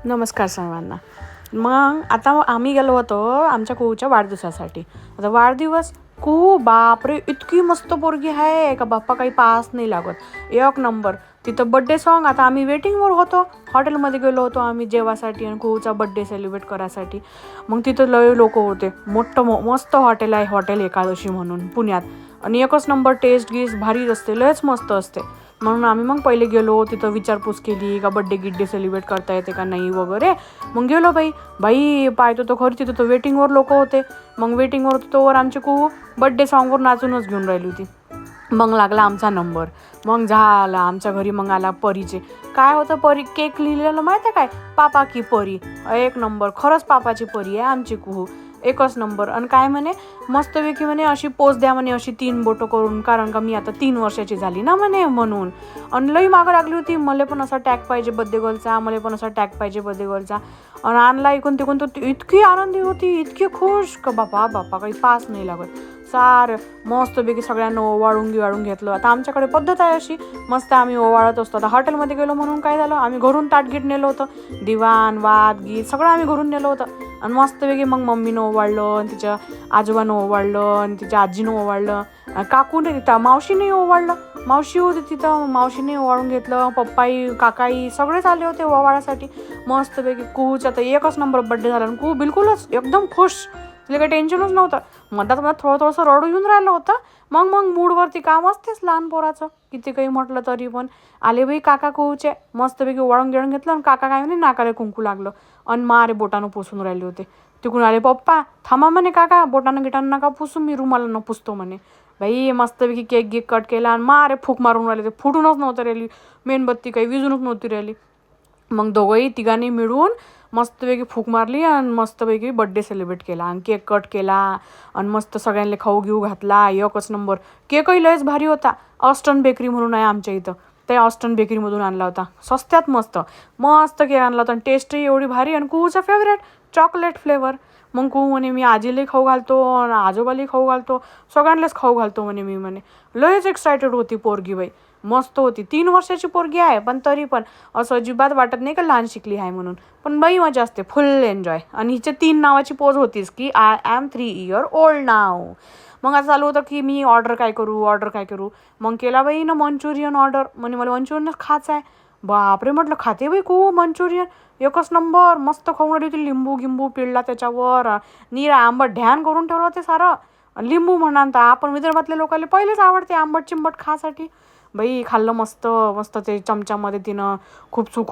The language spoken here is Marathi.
नमस्कार सर्वांना. मग आता आम्ही गेलो होतो आमच्या कुऊच्या वाढदिवसासाठी. आता वाढदिवस बापरे, इतकी मस्त पोरगी आहे का बाप्पा, काही पास नाही लागत. एक नंबर. तिथं बड्डे सॉन्ग. आता आम्ही वेटिंगवर होतो, हॉटेलमध्ये गेलो होतो आम्ही जेवासाठी आणि कुऊचा बड्डे सेलिब्रेट करायसाठी. मग तिथं लय लोक होते. मस्त हॉटेल आहे, हॉटेल एकादशी म्हणून पुण्यात. आणि एकच नंबर टेस्ट गीस भारी असते, लयच मस्त असते. म्हणून आम्ही मग पहिले गेलो, तिथं विचारपूस केली का बड्डे सेलिब्रेट करता येते का नाही वगैरे. मग गेलो बाई पाहतो तर खरं तिथं तर वेटिंगवर लोक होते. मग वेटिंगवर होतो तोवर आमची कुऊ बड्डे सॉन्गवर नाचूनच घेऊन राहिली होती. मग लागला आमचा नंबर. मग झाला आमच्या घरी. मग आला परीचे. काय होतं, परी केक लिहिलेलं माहिती आहे काय, पापा की परी. एक नंबर, खरंच पापाची परी आहे आमची कुहू. एकच नंबर. आणि काय म्हणे, मस्तपैकी म्हणे अशी पोच द्या म्हणे, अशी 3 बोटं करून, कारण का मी आता 3 वर्षाची झाली ना म्हणे म्हणून. आणि लई मागं लागली होती, मला पण असा टॅग पाहिजे बर्थडे गर्लचा, मला पण असा टॅग पाहिजे बर्थडे गर्लचा. आणि आणला इकून तिकून तर इतकी आनंदी होती, इतकी खुश का बापा काही पास नाही लागत. सारं मस्तपैकी सगळ्यांना ओवाळून घेतलं. आता आमच्याकडे पद्धत आहे अशी, मस्त आम्ही ओवाळत असतो. आता हॉटेलमध्ये गेलो म्हणून काय झालं, आम्ही घरून ताटगीट नेलं होतं, दिवाण वाद गीत सगळं आम्ही घरून नेलं होतं. आणि मस्तपैकी मग मम्मीनं ओवाळलं, आणि तिच्या आजोबानं ओवाळलं, आणि तिच्या आजीनं ओवाळलं, काकूने तिथं मावशीने ओवाळलं. मावशी होती तिथं, मावशीने ओवाळून घेतलं. पप्पाई काकाई सगळेच आले होते ओवाळासाठी. मस्तपैकी कुऊचा तर एकच नंबर बड्डे झाला. आणि कुऊ बिलकुलच एकदम खुश, तिला काही टेन्शनच नव्हतं. मधात थोडंसं रडू येऊन राहिलं होतं. मग मूडवरती काम असतेच लहान पोराचं, किती काही म्हटलं तरी पण. आले काका कुऊचे, मस्तपैकी ओवाळून घेतलं. आणि काका काय म्हणे, नाकाला कुंकू लागलं आणि मारे बोटानं पुसून राहिले होते. तिकडून आले पप्पा, थांबा म्हणे काका, बोटानं गिटानं नका पुसू, मी रुमाला पुसतो म्हणे. बाई मस्तपैकी केक कट केला आणि मारे फूक मारून राहिले. ते फुटूनच नव्हतं राहिली मेणबत्ती, काही विजूनच नव्हती राहिली. मग दोघंही तिघांनी मिळून मस्तपैकी फूक मारली आणि मस्तपैकी बड्डे सेलिब्रेट केला. आणि केक कट केला आणि मस्त सगळ्यांना खाऊ घेऊ घातला. एकच नंबर. केकही लयच भारी होता. ऑस्टन बेकरी म्हणून आहे आमच्या इथं, त्या ऑस्टन बेकरीमधून आणला होता. स्वस्त्यात मस्त केक आणला होता. आणि टेस्टही एवढी भारी. आणि कुऊचा फेवरेट चॉकलेट फ्लेवर. मग कुऊ म्हणे, मी आजीलाही खाऊ घालतो आणि आजोबालाही खाऊ घालतो, सगळ्यांनाच खाऊ घालतो म्हणे मी म्हणे. लयच एक्सायटेड होती पोरगी बाई, मस्त होती. 3 वर्षाची पोरगी आहे, पण तरी पण असं अजिबात वाटत नाही का लहान शिकली आहे म्हणून. पण बाई मजा असते, फुल एन्जॉय. आणि हिच्या 3 नावाची पोज होतीच की आय एम 3 year old नाव. मग असं चालू होतं की मी ऑर्डर काय करू. मग केला बाई ना मंचुरियन ऑर्डर. म्हणे मला मंचुरियनच खायचं आहे. बापरे म्हटलं, खाते बाई खूप मंचुरियन. एकच नंबर. मस्त खाऊन राहिली होती. लिंबू पिळला त्याच्यावर, नीरा आंबट ढ्यान करून ठेवलं होते सारं. लिंबू म्हणा, आपण विदर्भातल्या लोकांना पहिलेच आवडते आंबट चिंबट खासाठी. बाई खाल्लं मस्त ते चमच्यामध्ये तिनं खूपसू